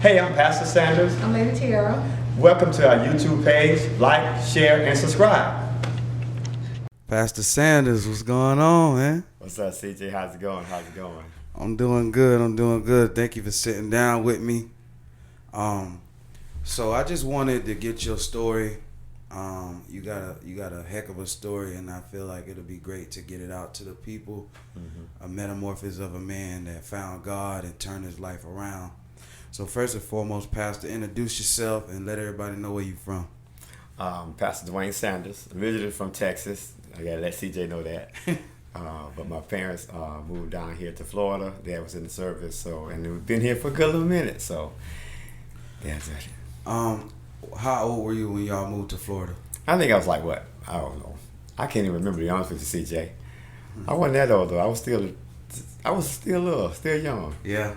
Hey, I'm Pastor Sanders. I'm Lady Tiara. Welcome to our YouTube page. Like, share, and subscribe. Pastor Sanders, what's going on, man? What's up, CJ? How's it going? I'm doing good. Thank you for sitting down with me. So I just wanted to get your story. You got a heck of a story, and I feel like it'll be great to get it out to the people. A metamorphosis of a man that found God and turned his life around. So first and foremost, Pastor, introduce yourself and let everybody know where you're from. Pastor Dwayne Sanders, originally from Texas. I gotta let CJ know that. But my parents moved down here to Florida. Dad was in the service, and we've been here for a good little minute. So that's it. How old were you when y'all moved to Florida? I think I was like what? I don't know. I can't even remember, to be honest with you, CJ. I wasn't that old though. I was still young. Yeah.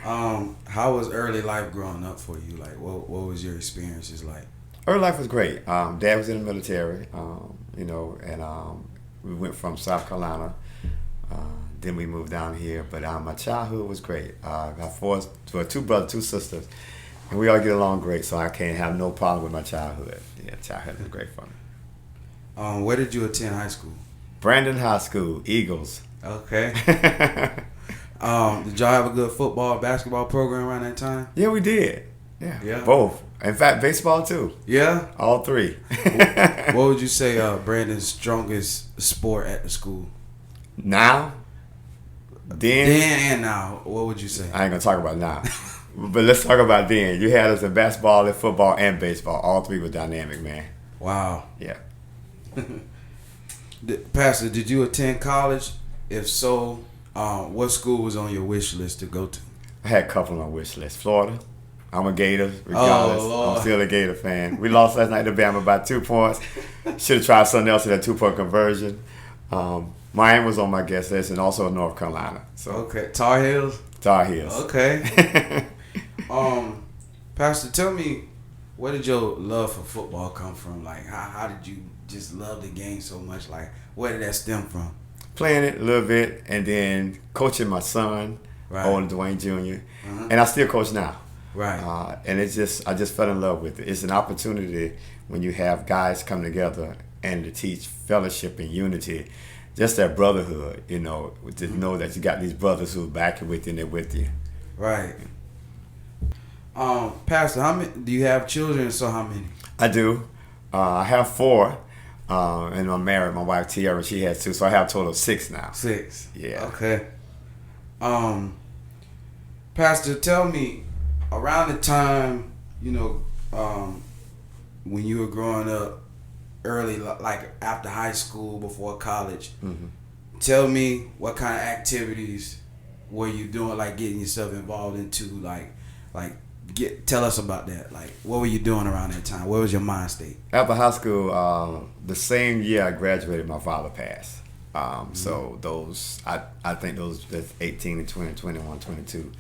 How was early life growing up for you? Like, what was your experiences like? Early life was great. Dad was in the military, and we went from South Carolina. Then we moved down here. But my childhood was great. I got two brothers, two sisters, and we all get along great. So I can't have no problem with my childhood. Yeah, childhood was great for me. Where did you attend high school? Brandon High School, Eagles. Okay. Did y'all have a good football, basketball program around that time? Yeah, we did. Yeah. Both. In fact, baseball too. Yeah? All three. What would you say Brandon's strongest sport at the school? Now? Then and now. What would you say? I ain't going to talk about now. But let's talk about then. You had us in basketball, and football, and baseball. All three were dynamic, man. Wow. Yeah. Pastor, did you attend college? If so, what school was on your wish list to go to? I had a couple on my wish list. Florida. I'm a Gator, regardless. Oh, Lord. I'm still a Gator fan. We lost last night to Bama by 2 points. Should have tried something else in that 2-point conversion. Miami was on my guest list, and also North Carolina. So okay, Tar Heels. Okay. Pastor, tell me, where did your love for football come from? Like, how did you just love the game so much? Like, where did that stem from? Playing it a little bit, and then coaching my son, Owen Dwayne Jr., and I still coach now. Right. And I just fell in love with it. It's an opportunity when you have guys come together and to teach fellowship and unity, just that brotherhood, to know that you got these brothers who are backing with you and they're with you. Right. Pastor, how many do you have children? So how many? I do. I have 4, and I'm married. My wife Tiara, she has 2, so I have a total of 6 now. 6. Yeah. Okay. Pastor, tell me, around the time, when you were growing up, early, like after high school, before college, tell me what kind of activities were you doing, like getting yourself involved into, tell us about that. Like, what were you doing around that time? What was your mind state? After high school, the same year I graduated, my father passed. So I think those 18 and 20, 21, 22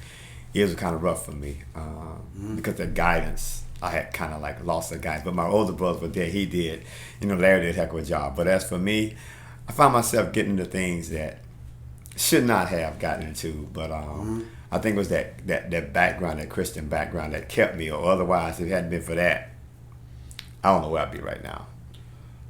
years were kind of rough for me because the guidance, I had kind of like lost the guidance. But my older brother was there. He did. Larry did a heck of a job. But as for me, I found myself getting into things that should not have gotten into. But I think it was that background, that Christian background that kept me. Or otherwise, if it hadn't been for that, I don't know where I'd be right now.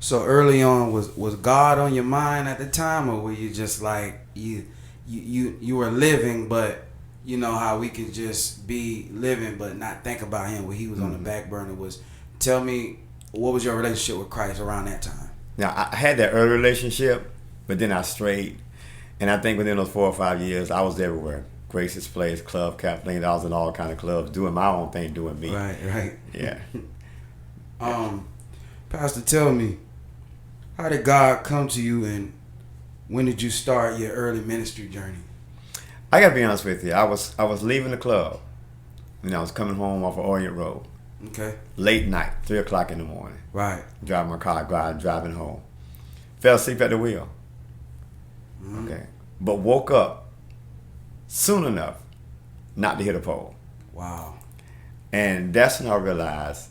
So early on, was God on your mind at the time, or were you just like you were living, but you know how we can just be living but not think about Him when He was on the back burner? Tell me, what was your relationship with Christ around that time? Now, I had that early relationship, but then I strayed, and I think within those 4 or 5 years, I was everywhere. Grace's Place, Club Kathleen, I was in all kind of clubs, doing my own thing, doing me. Right. Yeah. Pastor, tell me, how did God come to you, and when did you start your early ministry journey? I gotta be honest with you. I was leaving the club. I was coming home off of Orient Road. Okay. Late night, 3 o'clock in the morning. Right. Driving my car, driving home. Fell asleep at the wheel. Okay. But woke up soon enough not to hit a pole. Wow. And that's when I realized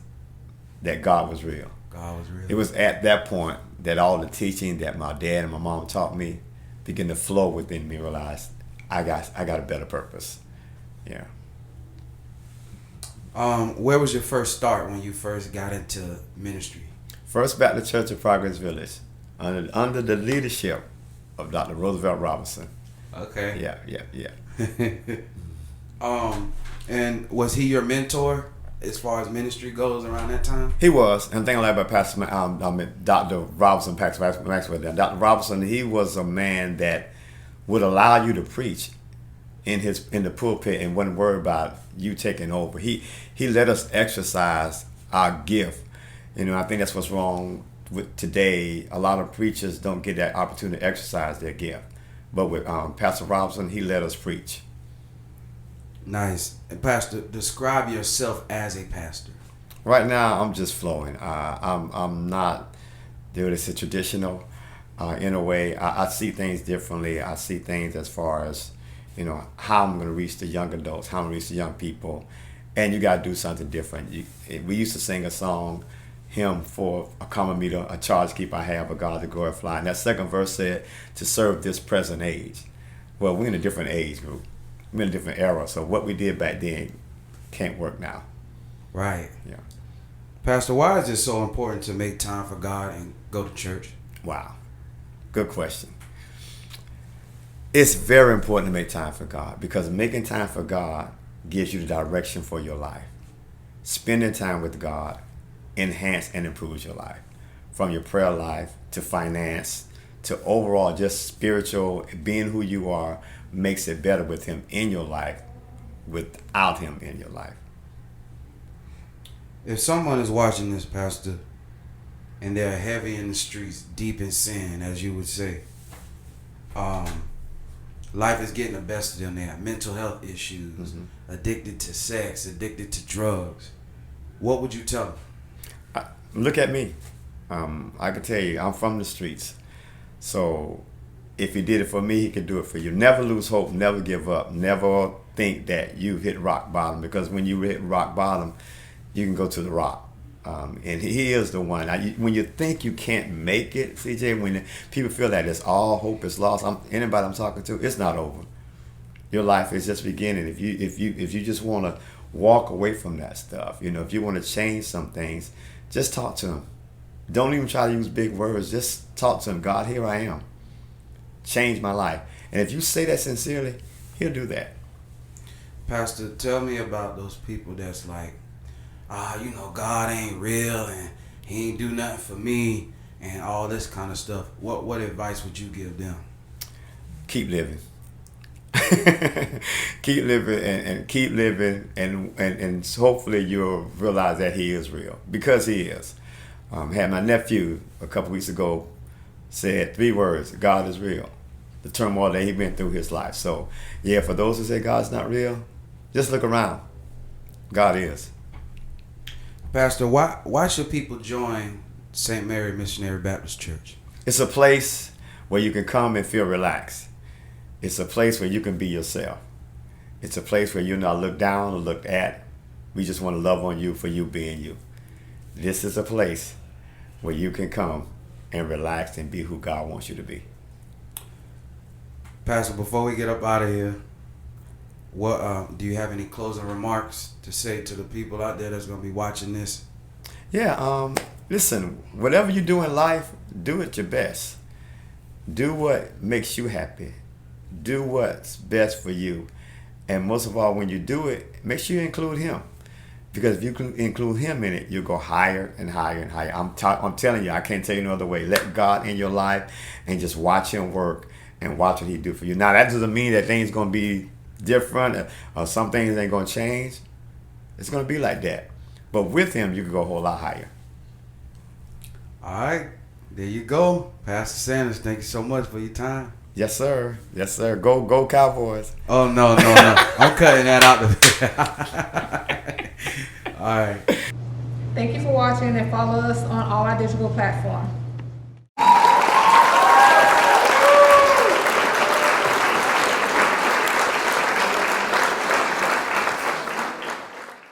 that God was real. God was real. It was at that point that all the teaching that my dad and my mom taught me began to flow within me. Realized I got a better purpose. Yeah. Where was your first start when you first got into ministry? First Baptist Church of Progress Village, under the leadership of Dr. Roosevelt Robinson. Okay. Yeah. And was he your mentor as far as ministry goes around that time? He was. And the thing I like about Dr. Robinson, Maxwell, Dr. Robinson, he was a man that would allow you to preach in the pulpit and wasn't worried about you taking over. He let us exercise our gift. I think that's what's wrong with today. A lot of preachers don't get that opportunity to exercise their gift. But with Pastor Robinson, he let us preach. Nice. And Pastor, describe yourself as a pastor. Right now, I'm just flowing. I'm not doing this traditional. In a way, I see things differently. I see things as far as how I'm going to reach the young adults, how I'm going to reach the young people, and you got to do something different. We used to sing a song, hymn for a common meter, a charge keep I have, a God to glorify. And that second verse said, to serve this present age. Well, we're in a different age group. We're in a different era. So what we did back then can't work now. Right. Yeah. Pastor, why is it so important to make time for God and go to church? Wow. Good question. It's very important to make time for God, because making time for God gives you the direction for your life. Spending time with God enhance and improves your life, from your prayer life to finance to overall just spiritual. Being who you are makes it better with Him in your life without Him in your life. If someone is watching this, Pastor, and they're heavy in the streets, deep in sin, as you would say, life is getting the best of them. They have mental health issues, addicted to sex, addicted to drugs. What would you tell them? Look at me. I can tell you, I'm from the streets. So if He did it for me, He can do it for you. Never lose hope. Never give up. Never think that you hit rock bottom, because when you hit rock bottom, you can go to the rock. And He is the one. When you think you can't make it, CJ, when people feel that it's all hope is lost, anybody I'm talking to, it's not over. Your life is just beginning. If you just want to walk away from that stuff, if you want to change some things, just talk to Him. Don't even try to use big words. Just talk to Him. God, here I am. Change my life. And if you say that sincerely, He'll do that. Pastor, tell me about those people that's like, God ain't real and He ain't do nothing for me and all this kind of stuff. What advice would you give them? Keep living. Keep living and keep living, and hopefully you'll realize that He is real, because He is. Had my nephew a couple weeks ago said 3 words: God is real. The turmoil that he went through his life. So yeah, for those who say God's not real, just look around. God is. Pastor, why should people join St. Mary Missionary Baptist Church? It's a place where you can come and feel relaxed. It's a place where you can be yourself. It's a place where you're not looked down or looked at. We just want to love on you for you being you. This is a place where you can come and relax and be who God wants you to be. Pastor, before we get up out of here, what do you have any closing remarks to say to the people out there that's going to be watching this? Yeah, listen, whatever you do in life, do it your best. Do what makes you happy. Do what's best for you. And most of all, when you do it, make sure you include Him. Because if you can include Him in it, you'll go higher and higher and higher. I'm telling you, I can't tell you no other way. Let God in your life and just watch Him work and watch what He do for you. Now, that doesn't mean that things going to be different or some things ain't going to change. It's going to be like that. But with Him, you can go a whole lot higher. All right. There you go. Pastor Sanders, thank you so much for your time. Yes, sir. Yes, sir. Go Cowboys. Oh, no. I'm cutting that out. All right. Thank you for watching, and follow us on all our digital platforms.